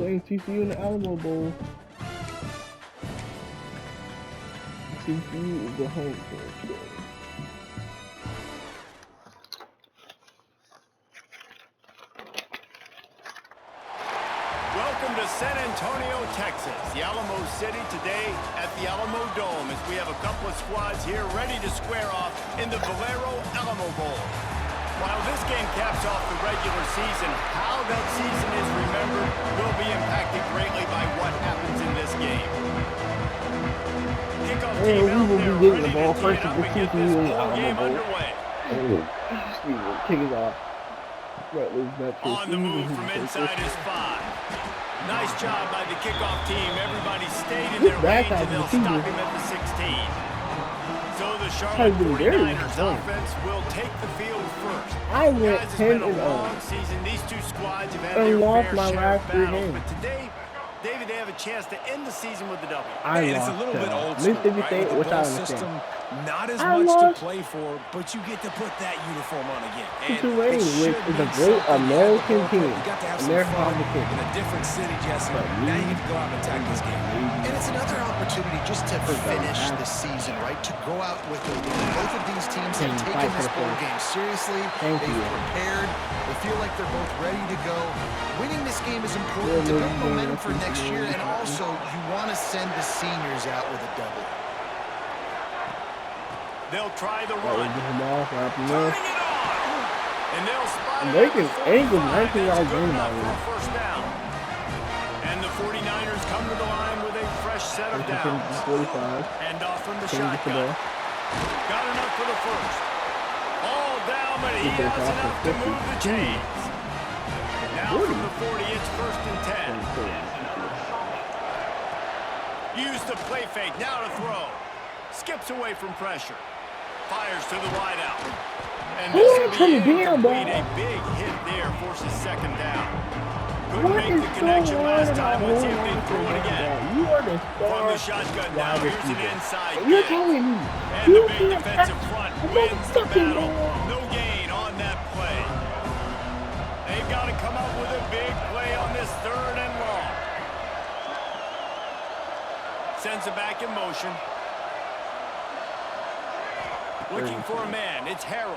playing TCU in the Alamo Bowl. TCU is the home team today. Welcome to San Antonio, Texas, the Alamo City today at the Alamo Dome as we have a couple of squads here ready to square off in the Valero Alamo Bowl. While this game caps off the regular season, how that season is remembered will be impacted greatly by what happens in this game. Kickoff team out there ready to tee it up and get this ball game underway. Kick it off. On the move from inside is 5. Nice job by the kickoff team. Everybody stayed in their range and they'll stop him at the 16. So the Charlotte 49ers offense will take the field first. I went 10 and 0. These two squads have had their fair share of battles, but today, David, they have a chance to end the season with a W. It's a little bit old school, right? With the bowl system, not as much to play for, but you get to put that uniform on again. And Tulane is a great American team. You got to have some fun in a different city, Jesse. Now you get to go out and attack this game. And it's another opportunity just to finish the season, right? To go out with a win. Both of these teams have taken this bowl game seriously. They've prepared. They feel like they're both ready to go. Winning this game is important to build momentum for next year, and also you want to send the seniors out with a double. They'll try the run. Turning it on. And they'll spot it. They can angle 19-yard gain by for a first down. And the 49ers come to the line with a fresh set of downs. 45. And off from the shotgun. Got enough for the first. All down, but he has enough to move the chains. Now from the 40, it's first and 10. Use the play fake, now to throw. Skips away from pressure. Fires to the wideout. And this will be incomplete. A big hit there forces second down. Couldn't make the connection last time. Let's see if they throw it again. From the shotgun now, here's an inside You're telling me. And the big defensive front wins the battle. No gain on that play. They've got to come up with a big play on this third and long. Sends it back in motion. Looking for a man. It's Harold.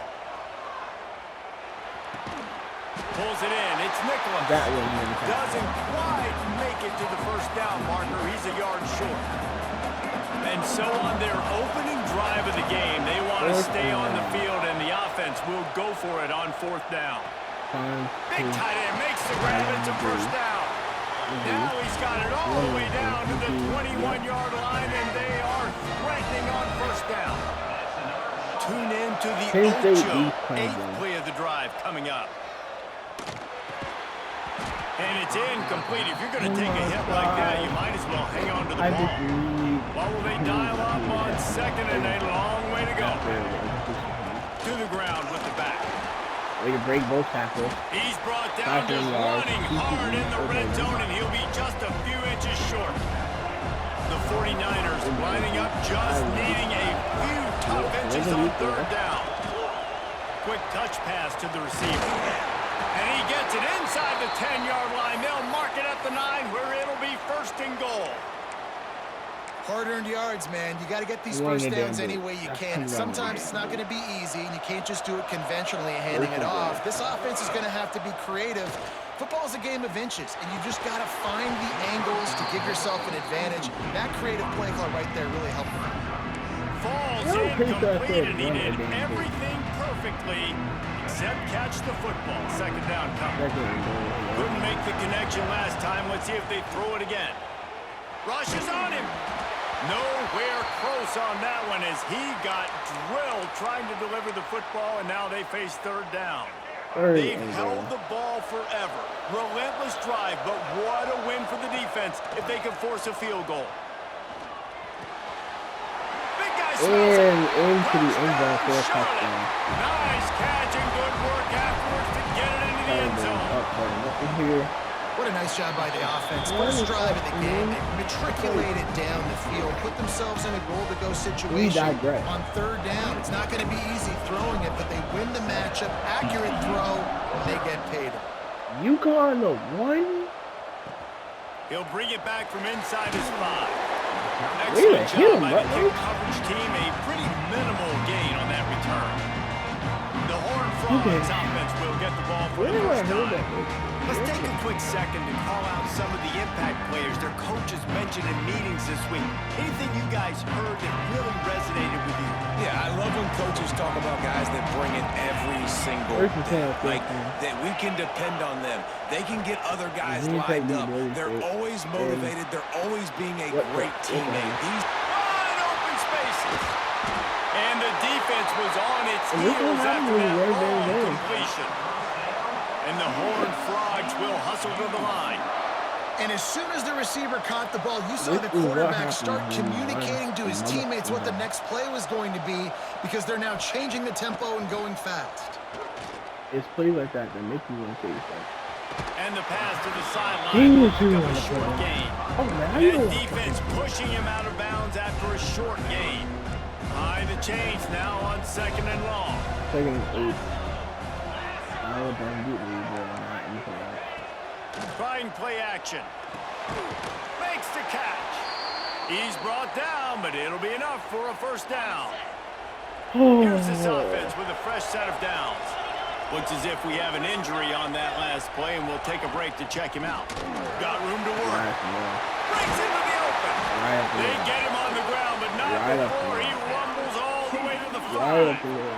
Pulls it in. It's Nicholas. Doesn't quite make it to the first down marker. He's a yard short. And so on their opening drive of the game, they want to stay on the field, and the offense will go for it on fourth down. Big tight end makes the grab. It's a first down. Now he's got it all the way down to the 21-yard line, and they are threatening on first down. Tune in to the Ocho, 8th play of the drive coming up. And it's incomplete. If you're going to take a hit like that, you might as well hang on to the ball. What will they dial up on second and a long way to go? To the ground with the back. They can break both tackles. He's brought down just running hard in the red zone, and he'll be just a few inches short. The 49ers lining up, just needing a few tough inches on third down. Quick touch pass to the receiver. And he gets it inside the 10-yard line. They'll mark it at the 9 where it'll be first and goal. Hard-earned yards, man. You got to get these first downs any way you can. Sometimes it's not going to be easy, and you can't just do it conventionally handing it off. This offense is going to have to be creative. Football is a game of inches, and you just got to find the angles to give yourself an advantage. That creative play call right there really helped him. Falls incomplete, and he did everything perfectly except catch the football. Second down coming. Couldn't make the connection last time. Let's see if they throw it again. Rushes on him. Nowhere close on that one as he got drilled trying to deliver the football, and now they face third down. They've held the ball forever. Relentless drive, but what a win for the defense if they can force a field goal. Big guy smells it. Into the end zone for a touchdown. Nice catch and good work afterwards to get it into the end zone. What a nice job by the offense. First drive of the game, they matriculated down the field, put themselves in a goal-to-go situation on third down. It's not going to be easy throwing it, but they win the matchup. Accurate throw, and they get paid. UConn the 1? He'll bring it back from inside his 5. Really? Excellent job by the kick coverage team. A pretty minimal gain on that return. The Horned Frogs offense will get the ball for the first time. Let's take a quick second to call out some of the impact players their coaches mentioned in meetings this week. Anything you guys heard that really resonated with you? Yeah, I love when coaches talk about guys that bring it every single day. Like, that we can depend on them. They can get other guys lined up. They're always motivated. They're always being a great teammate. These wide open spaces. And the defense was on its heels after that long completion. And the Horned Frogs will hustle to the line. And as soon as the receiver caught the ball, you saw the quarterback start communicating to his teammates what the next play was going to be because they're now changing the tempo and going fast. It's plays like that that make you want to say stuff. And the pass to the sideline will pick up a short gain. Oh, man, And defense pushing him out of bounds after a short gain. Behind the chains now on 2nd and long. 2nd and 8. Trying play action. Makes the catch. He's brought down, but it'll be enough for a first down. Here's this offense with a fresh set of downs. Looks as if we have an injury on that last play, and we'll take a break to check him out. Got room to work. Breaks into the open. They get him on the ground, but not before he rumbles all the way to the front.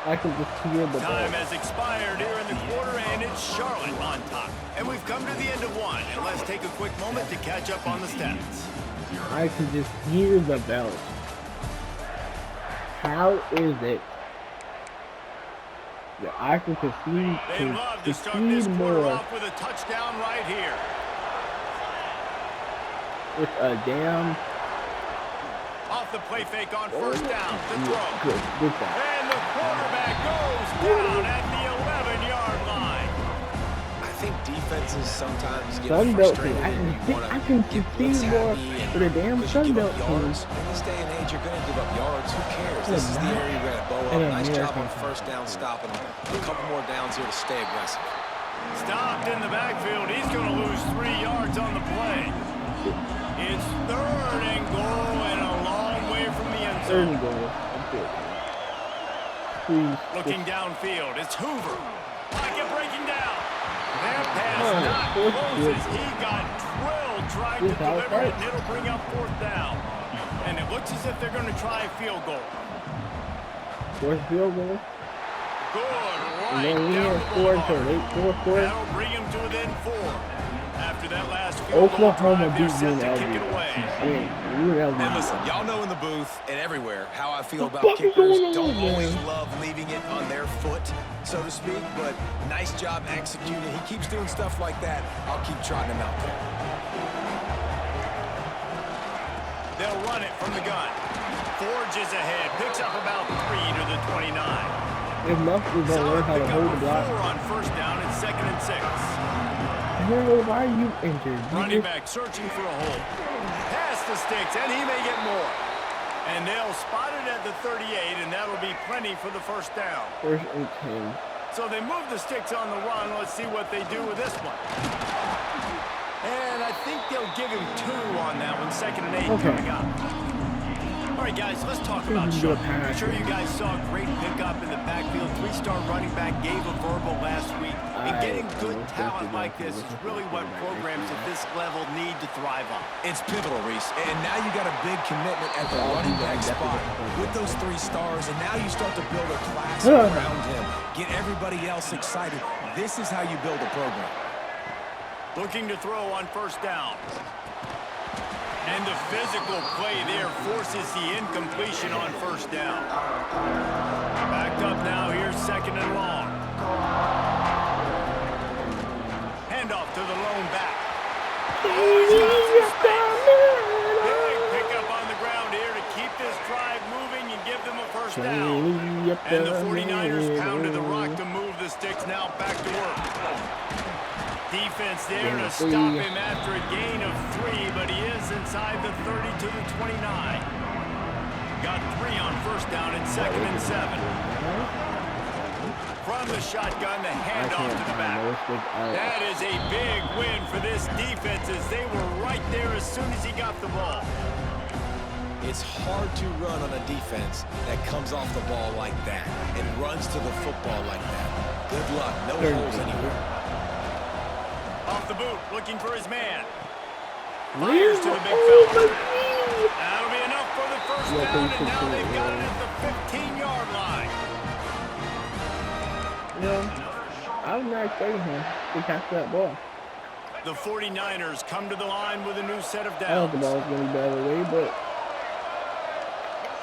I can just hear the time has expired here in the quarter, and it's Charlotte on top. And we've come to the end of one, and let's take a quick moment to catch up on the stats. I can just hear the bells. How is it that I can concede They love to start this quarter off with a touchdown right here. With a damn... Off the play fake on first down to throw. Good pass. And the quarterback goes down at the 11-yard line. I think defenses sometimes get Sunbelt frustrated. I can concede more for the damn Sunbelt team. In this day and age, you're going to give up yards. Who cares? This is the area you're going to bow up. Nice job on first down stopping them. A couple more downs here to stay aggressive. Stopped in the backfield. He's going to lose 3 yards on the play. It's 3rd and goal and a long way from the end zone. 3rd and goal. Please. Looking downfield, it's Hoover. Pocket breaking down. That pass not closes. He got drilled trying to deliver it, and it'll bring up 4th down. And it looks as if they're going to try a field goal. 4th field goal? Good, right down the ball. That'll bring him to within 4. After that last field Oklahoma goal drive, they're set to kick it away. And listen, y'all know in the booth and everywhere how I feel about kickers. Don't always love leaving it on their foot, so to speak, but nice job executing. He keeps doing stuff like that. I'll keep trotting him out there. They'll run it from the gun. Forges ahead, picks up about 3 to the 29. If Muffley's gonna learn how to hold the block. 4 on first down, it's 2nd and 6. Why are you injured? Running back searching for a hole. Pass the sticks, and he may get more. And they'll spot it at the 38, and that'll be plenty for the first down. 1st and 10. So they move the sticks on the run. Let's see what they do with this one. And I think they'll give him 2 on that one. 2nd and 8 coming up. All right, guys, let's talk about Charlotte. I'm sure you guys saw a great pickup in the backfield. 3-star running back gave a verbal last week. And getting good talent like this is really what programs at this level need to thrive on. It's pivotal, Reese. And now you got a big commitment at the running back spot with those 3 stars. And now you start to build a class around him. Get everybody else excited. This is how you build a program. Looking to throw on first down. And the physical play there forces the incompletion on first down. Backed up now, here's 2nd and long. Handoff to the lone back. Big pickup on the ground here to keep this drive moving and give them a first down. And the 49ers pounded the rock to move the sticks, now back to work. Defense there to stop him after a gain of 3, but he is inside the 30 to the 29. Got 3 on first down and 2nd and 7. From the shotgun, the handoff to the back. stick out. That is a big win for this defense as they were right there as soon as he got the ball. It's hard to run on a defense that comes off the ball like that and runs to the football like that. Good luck. No holes anywhere. Off the boot, looking for his man. Fires to the big fella. That'll be enough for the first down, and now they've got it at the 15-yard line. I was not expecting him to catch that ball. The 49ers come to the line with a new set of I thought the downs. ball was going to be better way, but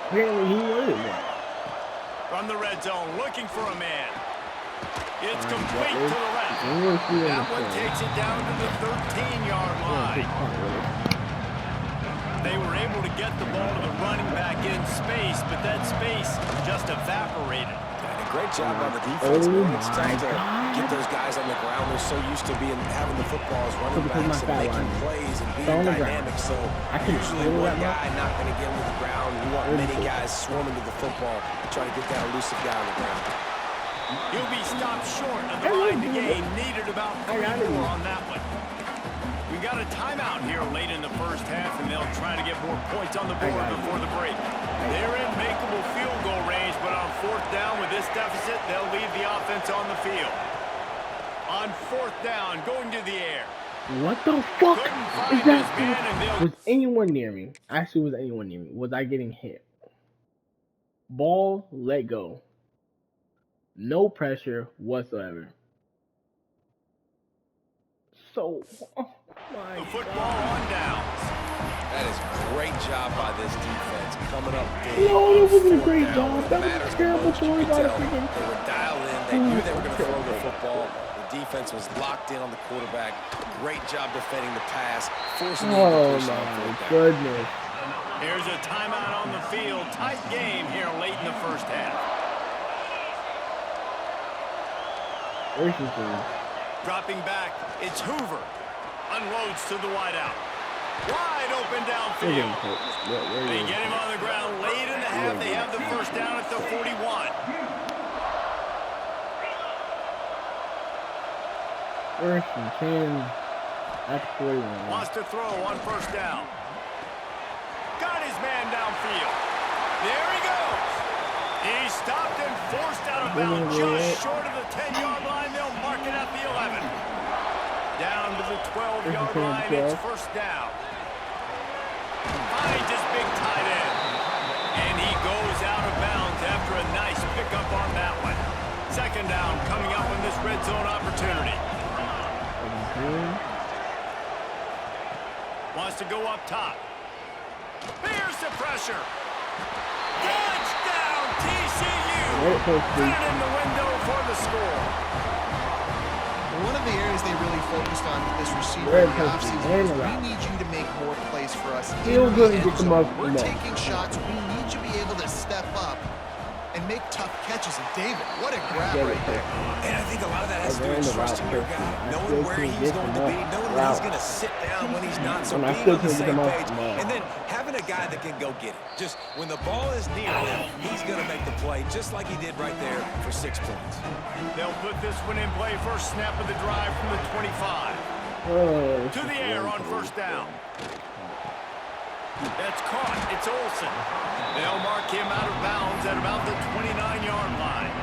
apparently he wanted one. From the red zone, looking for a man. It's complete to the left. That one takes it down to the 13-yard line. They were able to get the ball to the running back in space, but that space just evaporated. Great job on the defense. It's time to get those guys on the ground. They're so used to having the football as running backs and making plays and being dynamic. So usually one guy not going to get him to the ground. You want many guys swarming to the football, trying to get that elusive guy on the ground. He'll be stopped short of the line to gain. Needed about 3 more on that one. We got a timeout here late in the first half, and they'll try to get more points on the board before the break. They're in makeable field goal range, but on fourth down with this deficit, they'll leave the offense on the field. On fourth down, going to the air. What the fuck is that? Was anyone near me? Actually, was anyone near me? Was I getting hit? Ball, let go. No pressure whatsoever. So, oh my the football on downs. That is a great job by this defense coming up big. No, that wasn't a great job. That was a terrible story by the freaking. They were dialed in. They knew they were going to throw the football. The defense was locked in on the quarterback. Great job defending the pass, forcing the incompletion on fourth down. Goodness. Here's a timeout on the field. Tight game here late in the first half. Dropping back, it's Hoover. Unloads to the wideout. Wide open downfield. They get him on the ground late in the half. They have the first down at the 41. First and 10 at 41. Wants to throw on first down. Got his man downfield. There he goes. He's stopped and forced out of bounds just short of the 10-yard line. They'll mark it at the 11. Down to the 12-yard line. It's first down. Finds his big tight end. And he goes out of bounds after a nice pickup on that one. Second down coming up on this red zone opportunity. Wants to go up top. Here's the pressure. Touchdown, TCU. Put it in the window for the score. One of the areas they really focused on with this receiver in the offseason was we need you to make more plays for us. We're taking shots. We need you to be able to step up and make tough catches. And David, what a grab right there. And I think a lot of that has to do with trusting your guy, knowing where he's going to be, knowing when he's going to sit down, when he's not, so being on the same page, and then having a guy that can go get it. Just when the ball is near him, he's going to make the play, just like he did right there for 6 points. They'll put this one in play. First snap of the drive from the 25. To the air on first down. That's caught. It's Olsen. They'll mark him out of bounds at about the 29-yard line.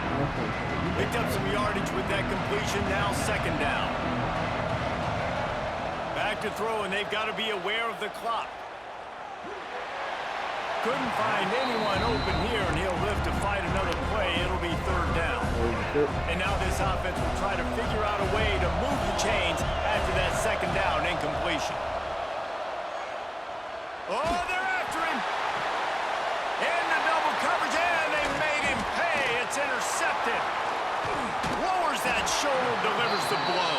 Picked up some yardage with that completion. Now second down. Back to throw, and they've got to be aware of the clock. Couldn't find anyone open here, and he'll live to fight another play. It'll be third down. And now this offense will try to figure out a way to move the chains after that second down incompletion. Oh, they're after him. In the double coverage, and they made him pay. It's intercepted. Lowers that shoulder, delivers the blow.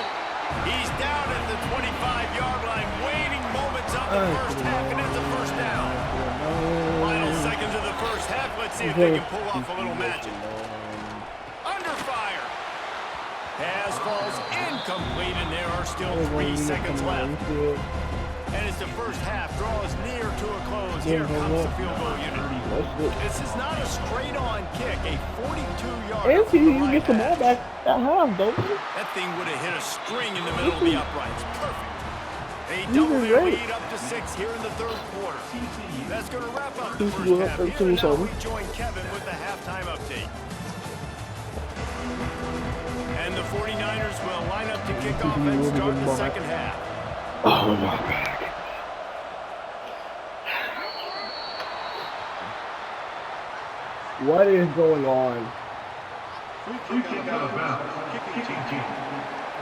He's down at the 25-yard line, waiting moments of the first half, and it's a first down. Final seconds of the first half. Let's see if they can pull off a little magic. Under fire. Pass falls incomplete, and there are still 3 seconds left. And as the first half draws near to a close, here comes the field goal unit. This is not a straight-on kick, a 42-yarder. And TCU gets the ball back at half, don't they? That thing would have hit a string in the middle of the uprights. Perfect. They double their lead up to 6 here in the third quarter. That's going to wrap up the first half. Here now we join Kevin with the halftime update. And the 49ers will line up to kick off and start the second half. Oh my God. What is going on?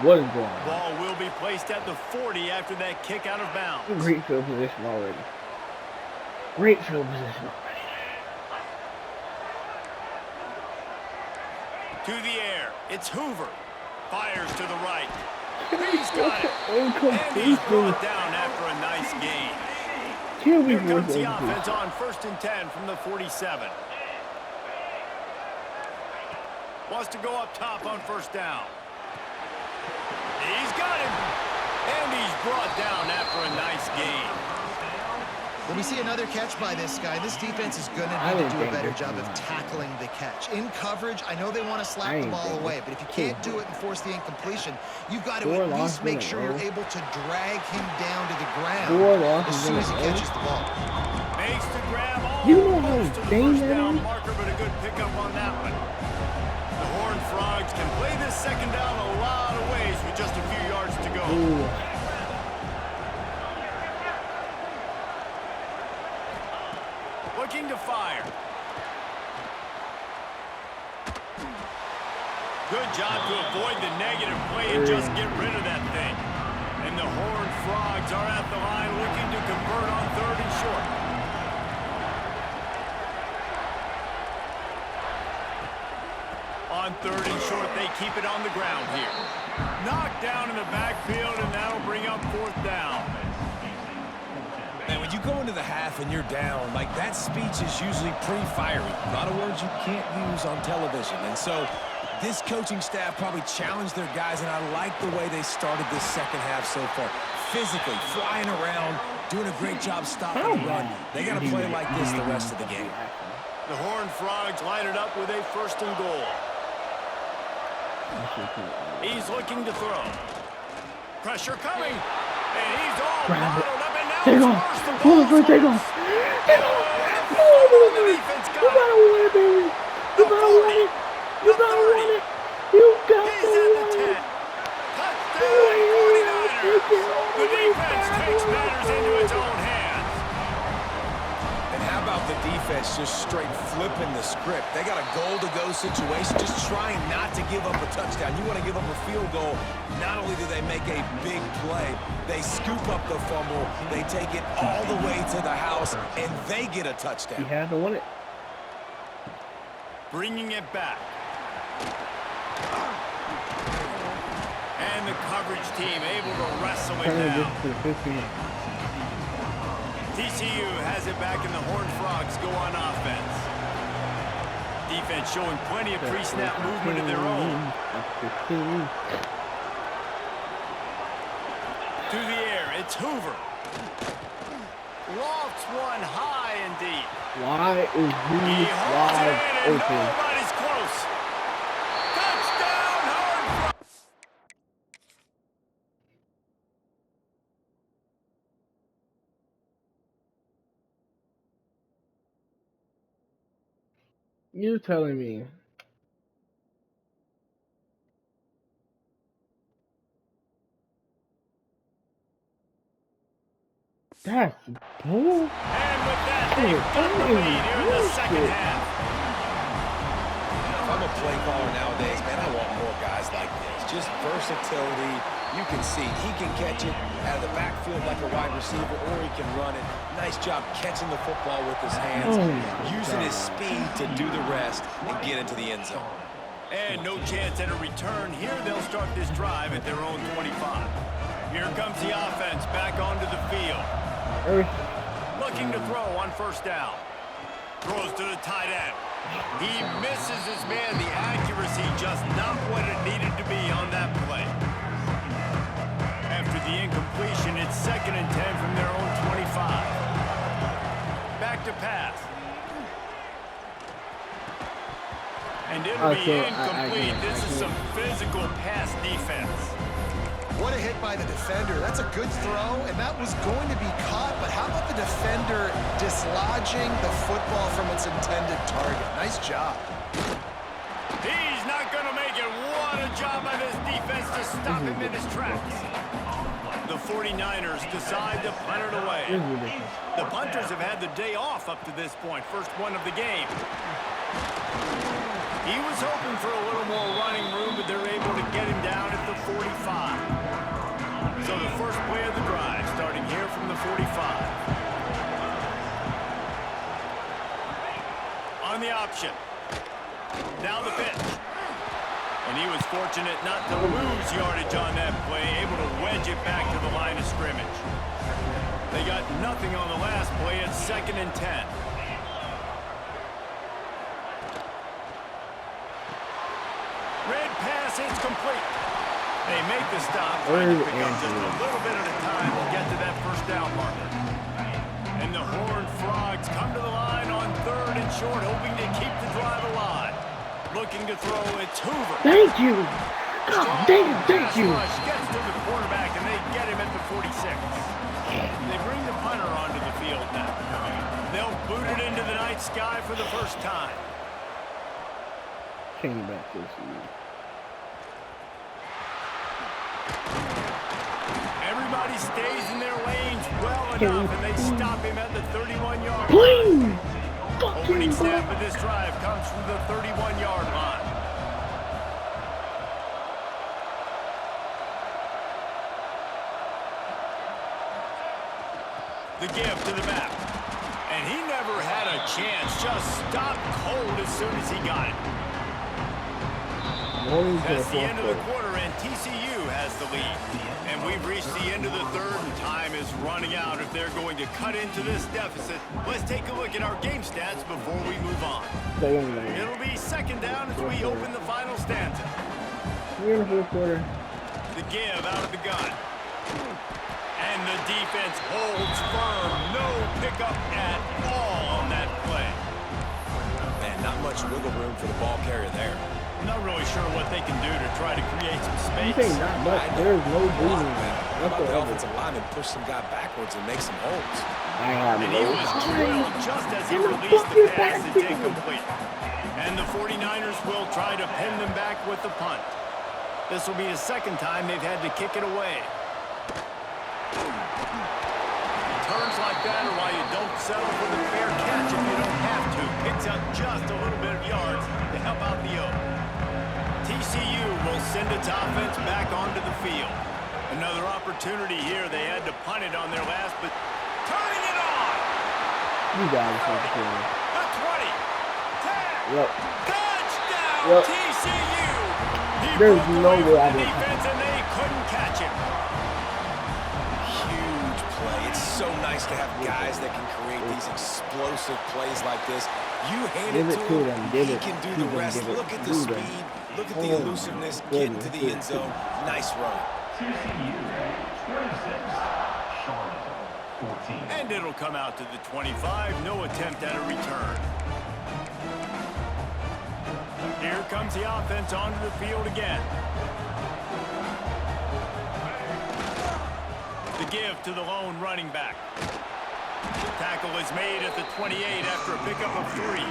What is going on? Ball will be placed at the 40 after that kick out of bounds. Great field position already. Great field position already. To the air, it's Hoover. Fires to the right. He's got it. And he's brought down after a nice gain. Here comes the offense on 1st and 10 from the 47. Wants to go up top on first down. He's got him. And he's brought down after a nice gain. When we see another catch by this guy, this defense is going to need to do a better job of tackling the catch. In coverage, I know they want to slap the ball away, but if you can't do it and force the incompletion, you've got to at least make sure you're able to drag him down to the ground as soon as he catches the ball. Makes the grab almost to the first down marker, but a good pickup on that one. The Horned Frogs can play this second down a lot of ways with just a few yards to go. Looking to fire. Good job to avoid the negative play and just get rid of that thing. And the Horned Frogs are at the line looking to convert on 3rd and short. On 3rd and short, they keep it on the ground here. Knocked down in the backfield, and that'll bring up 4th down. Man, when you go into the half and you're down, like that speech is usually pretty fiery. A lot of words you can't use on television. And so this coaching staff probably challenged their guys, and I like the way they started this second half so far. Physically, flying around, doing a great job stopping the run. They got to play like this the rest of the game. The Horned Frogs line it up with a 1st and goal. He's looking to throw. Pressure coming. And he's all bottled up, and now take off. Take off. You gotta win it, baby. You gotta win it. You gotta win it. You gotta win it. Touchdown, 49ers. The defense takes matters into its own hands. And how about the defense just straight flipping the script? They got a goal-to-go situation, just trying not to give up a touchdown. You want to give up a field goal. Not only do they make a big play, they scoop up the fumble, they take it all the way to the house, and they get a touchdown. He had to win it. Bringing it back. And the coverage team able to wrestle it down. TCU has it back, and the Horned Frogs go on offense. Defense showing plenty of pre-snap movement of their own. To the air, it's Hoover. Lofts one high and deep. Why is he wide open? Nobody's close. Touchdown, Horned Frogs. You telling me that's bull? And with that, they've got the lead here in the second half. If I'm a play caller nowadays, man, I want more guys like this. Just versatility. You can see he can catch it out of the backfield like a wide receiver, or he can run it. Nice job catching the football with his hands, using his speed to do the rest and get into the end zone. And no chance at a return. Here they'll start this drive at their own 25. Here comes the offense back onto the field. Looking to throw on first down. Throws to the tight end. He misses his man. The accuracy just not what it needed to be on that play. After the incompletion, it's 2nd and 10 from their And it'll be incomplete. This is some physical pass defense. What a hit by the defender. That's a good throw, and that was going to be caught, but how about the defender dislodging the football from its intended target? Nice job. He's not going to make it. What a job by this defense to stop him in his tracks. The 49ers decide to punt it away. The punters have had the day off up to this point. First one of the game. He was hoping for a little more running room, but they're able to get him down at the 45. So the first play of the drive, starting here from the 45. On the option. Now the pitch. And he was fortunate not to lose yardage on that play, able to wedge it back to the line of scrimmage. They got nothing on the last play. It's 2nd and 10. Red pass is complete. They make the stop, trying to pick up just a little bit at a time to get to that first down marker. And the Horned Frogs come to the line on 3rd and short, hoping to keep the drive alive. Looking to throw, it's Hoover. Thank you. God damn, thank you. Rush gets to the quarterback, and they get him at the 46. They bring the punter onto the field now. They'll boot it into the night sky for the first time. Came back to see. Everybody stays in their lanes well enough, and they stop him at the 31-yard line. Please! Opening snap of this drive comes from the 31-yard line. The give to the back. And he never had a chance. Just stopped cold as soon as he got it. That's the end of the quarter, and TCU has the lead. And we've reached the end of the third, and time is running out if they're going to cut into this deficit. Let's take a look at our game stats before we move on. It'll be 2nd down as we open the final stanza. We're in the 4th quarter. The give out of the gun. And the defense holds firm. No pickup at all on that play. Man, not much wiggle room for the ball carrier there. I'm not really sure what they can do to try to create some space. You think not much. There's no breathing. How about the offensive lineman push some guy backwards and make some holes? And he was drilled just as he released the pass. It's incomplete. And the 49ers will try to pin them back with the punt. This will be the 2nd time they've had to kick it away. Turns like that are why you don't settle for the fair catch if you don't have to. Picks up just a little bit of yards to help out the O. TCU will send its offense back onto the field. Another opportunity here. They had to punt it on their last, but turning it on. You got it, the 20. 10. Yep. Touchdown, Yep. TCU. He There's broke no away way from I the didn't. defense, and they couldn't catch him. Huge play. It's so nice to have guys that can create these explosive plays like this. You hand it to him, he can do the rest. Look at the speed. Look at the elusiveness. Get into the end zone. Nice run. And it'll come out to the 25. No attempt at a return. Here comes the offense onto the field again. The give to the lone running back. Tackle is made at the 28 after a pickup of 3.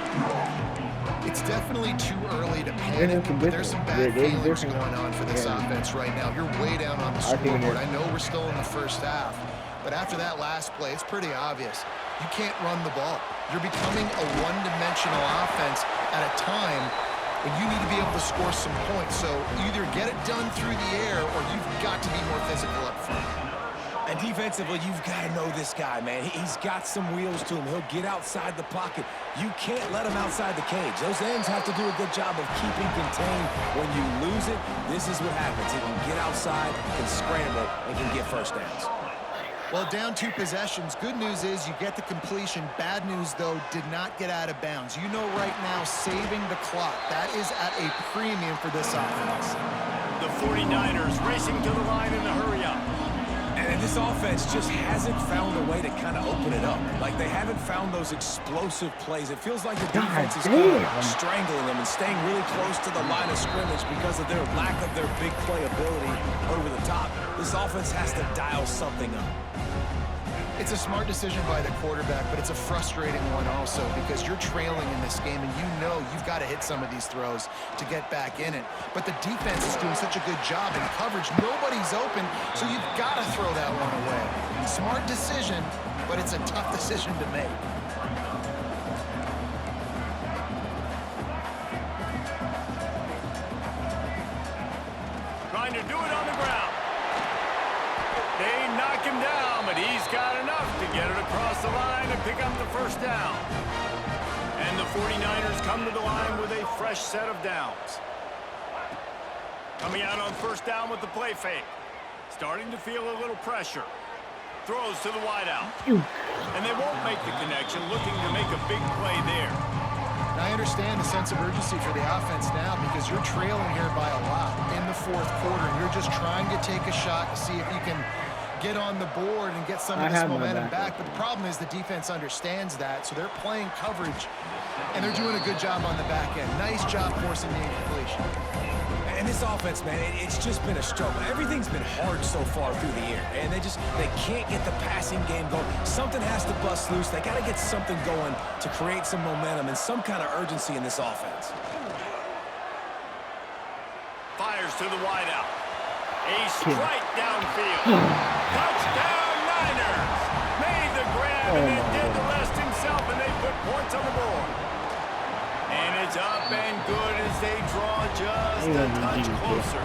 It's definitely too early to panic, but there's some bad feelings going on for this offense right now. You're way down on the scoreboard. I know we're still in the first half, but after that last play, it's pretty obvious. You can't run the ball. You're becoming a one-dimensional offense at a time when you need to be able to score some points. So either get it done through the air or you've got to be more physical up front. And defensively, you've got to know this guy, man. He's got some wheels to him. He'll get outside the pocket. You can't let him outside the cage. Those ends have to do a good job of keeping contained. When you lose it, this is what happens. He can get outside, can scramble, and can get first downs. Well, down 2 possessions. Good news is you get the completion. Bad news, though, did not get out of bounds. You know right now, saving the clock. That is at a premium for this offense. The 49ers racing to the line in the hurry up. And in this offense just hasn't found a way to kind of open it up. Like, they haven't found those explosive plays. It feels like the defense is kind of strangling them and staying really close to the line of scrimmage because of their lack of their big play ability over the top. This offense has to dial something up. It's a smart decision by the quarterback, but it's a frustrating one also because you're trailing in this game and you know you've got to hit some of these throws to get back in it. But the defense is doing such a good job in coverage. Nobody's open, so you've got to throw that one away. Smart decision, but it's a tough decision to make. Trying to do it on the ground. They knock him down, but he's got enough to get it across the line and pick up the first down. And the 49ers come to the line with a fresh set of downs. Coming out on first down with the play fake. Starting to feel a little pressure. Throws to the wideout. And they won't make the connection, looking to make a big play there. And I understand the sense of urgency for the offense now because you're trailing here by a lot in the fourth quarter. And you're just trying to take a shot to see if you can get on the board and get some of this momentum back. But the problem is the defense understands that, so they're playing coverage, and they're doing a good job on the back end. Nice job forcing the incompletion. And this offense, man, it's just been a struggle. Everything's been hard so far through the year, and they can't get the passing game going. Something has to bust loose. They got to get something going to create some momentum and some kind of urgency in this offense. Fires to the wideout. A strike downfield. Touchdown Niners. Made the grab and then did the rest himself, and they put points on the board. And it's up and good as they draw just a touch closer.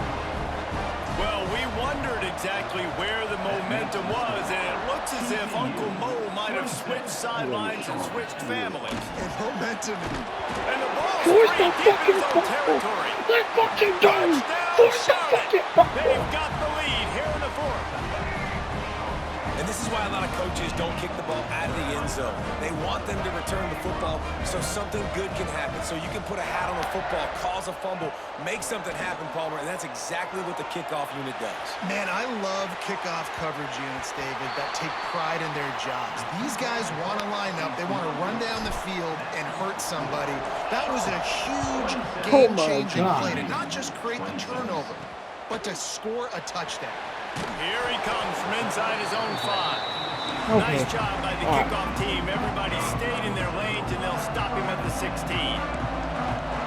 Well, we wondered exactly where the momentum was, and it looks as if Uncle Mo might have switched sidelines and switched families. And momentum. And the ball's free deep in his own territory. Let's fucking go! They've got the lead here in the fourth. And this is why a lot of coaches don't kick the ball out of the end zone. They want them to return the football so something good can happen. So you can put a hat on the football, cause a fumble, make something happen, Palmer, and that's exactly what the kickoff unit does. Man, I love kickoff coverage units, David, that take pride in their jobs. These guys want to line up. They want to run down the field and hurt somebody. That was a huge game-changing play to not just create the turnover, but to score a touchdown. Here he comes from inside his own 5. Okay. Nice job by the kickoff team. Everybody stayed in their lanes, and they'll stop him at the 16.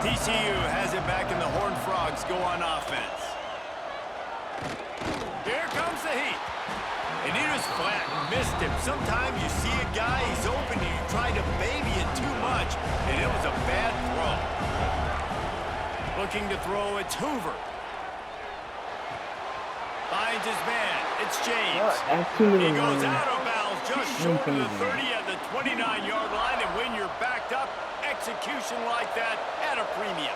TCU has it back, and the Horned Frogs go on offense. Here comes the heat. And he was flat and missed him. Sometimes you see a guy, he's open, and you try to baby it too much, and it was a bad throw. Looking to throw, it's Hoover. Finds his man. It's James. He goes out of bounds just short of the 30 at the 29-yard line, and when you're backed up, execution like that at a premium.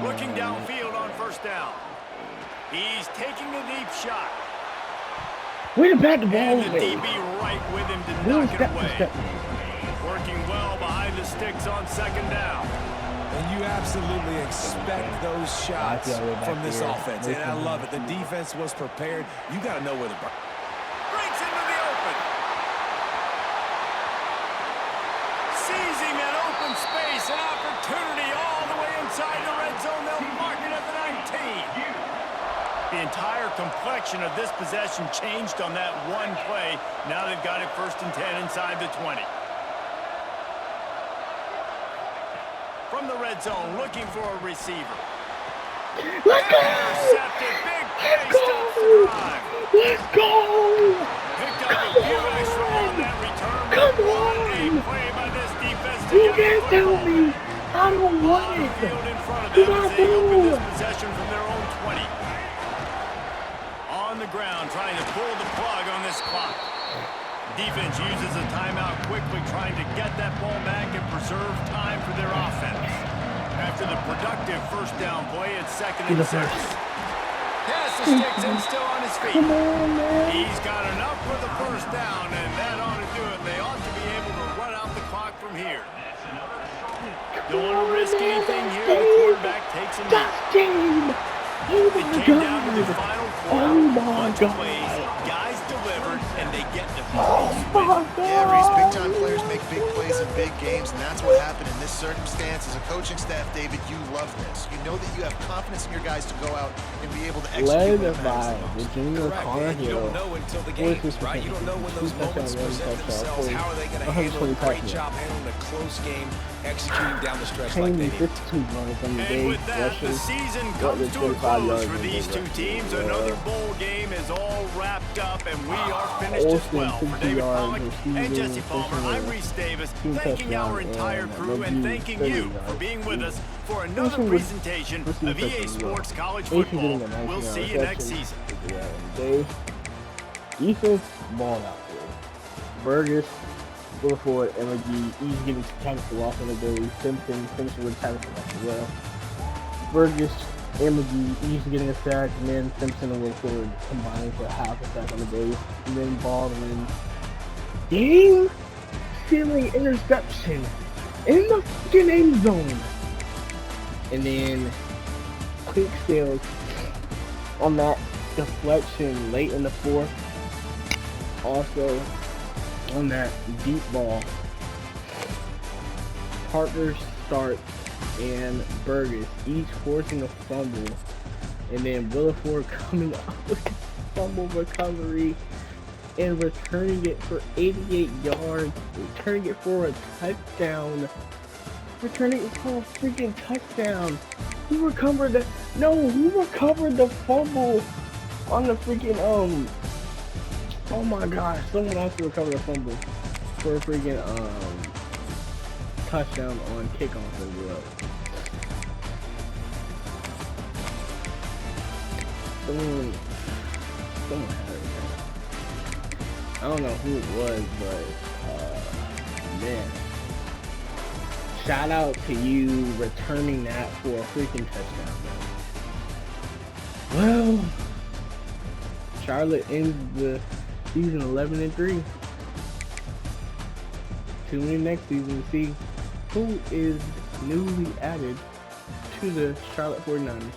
Looking downfield on first down. He's taking a deep shot. Way to bat the ball. And the DB right with him to knock it away. Working well behind the sticks on second down. And you absolutely expect those shots from this offense. And I love it. The defense was prepared. You got to know where the ball breaks into the open. Seizing that open space, an opportunity all the way inside the red zone. They'll mark it at the 19. The entire complexion of this possession changed on that one play. Now they've got it 1st and 10 inside the 20. From the red zone, looking for a receiver. Let's go! Intercepted, big play, stops the drive. Let's go! Picked up a few extra on that return. Come What on! a play by this defense to You get can't the tell football. me I don't want it. Field in front of Do them as not they open move. this possession from their own 20. On the ground, trying to pull the plug on this clock. Defense uses a timeout quickly, trying to get that ball back and preserve time for their offense. After the productive first down play, it's 2nd and 6. Pass the sticks and still on his feet. Come on, man. He's got enough for the first down, and that ought to do it. They ought to be able to run out the clock from here. Don't want to risk anything here. The quarterback takes a knee. Dustin! Oh my It came down to the God! final quarter. Oh my Bunch of plays, God! guys delivered, and they get the Oh my God! Yeah, Reese, big-time players make big plays in big games, and that's what happened in this circumstance. As a coaching staff, David, you love this. You know that you have confidence in your guys to go out and be able to execute when it Led matters by the most. Virginia Connor And you Hill. don't know until the games, right? You don't know when those moments present themselves. How are they going to handle a great job handling a close game, executing down the stretch like they need? 52 runs on the day. And with that, the season comes to a close for these two teams. Another bowl game is all wrapped up, and we are finished as well. For David Pollack and Jesse Palmer, I'm Reese Davis, thanking our entire crew and thanking you for being with us for another presentation of EA Sports College Football. We'll see you next season. Defense ball out there. Burgess, Williford, and McGee each getting tackles off on the day. Simpson finishing with tackles off as well. Burgess and McGee each getting a sack, and then Simpson and Williford combining for half a sack on the day. And then Baldwin, game-sealing interception in the fucking end zone. And then quick sales on that deflection late in the fourth. Also on that deep ball, Parker, Stark, and Burgess each forcing a fumble, and then Williford coming up with a fumble recovery and returning it for 88 yards, returning it for a touchdown, returning it for a freaking touchdown. Who recovered the? No, who recovered the fumble on the freaking Oh my gosh, someone else recovered a fumble for a freaking touchdown on kickoff as well. Someone had it. I don't know who it was, but man. Shout out to you returning that for a freaking touchdown, man. Well, Charlotte ends the season 11-3. Tune in next season to see who is newly added to the Charlotte 49ers.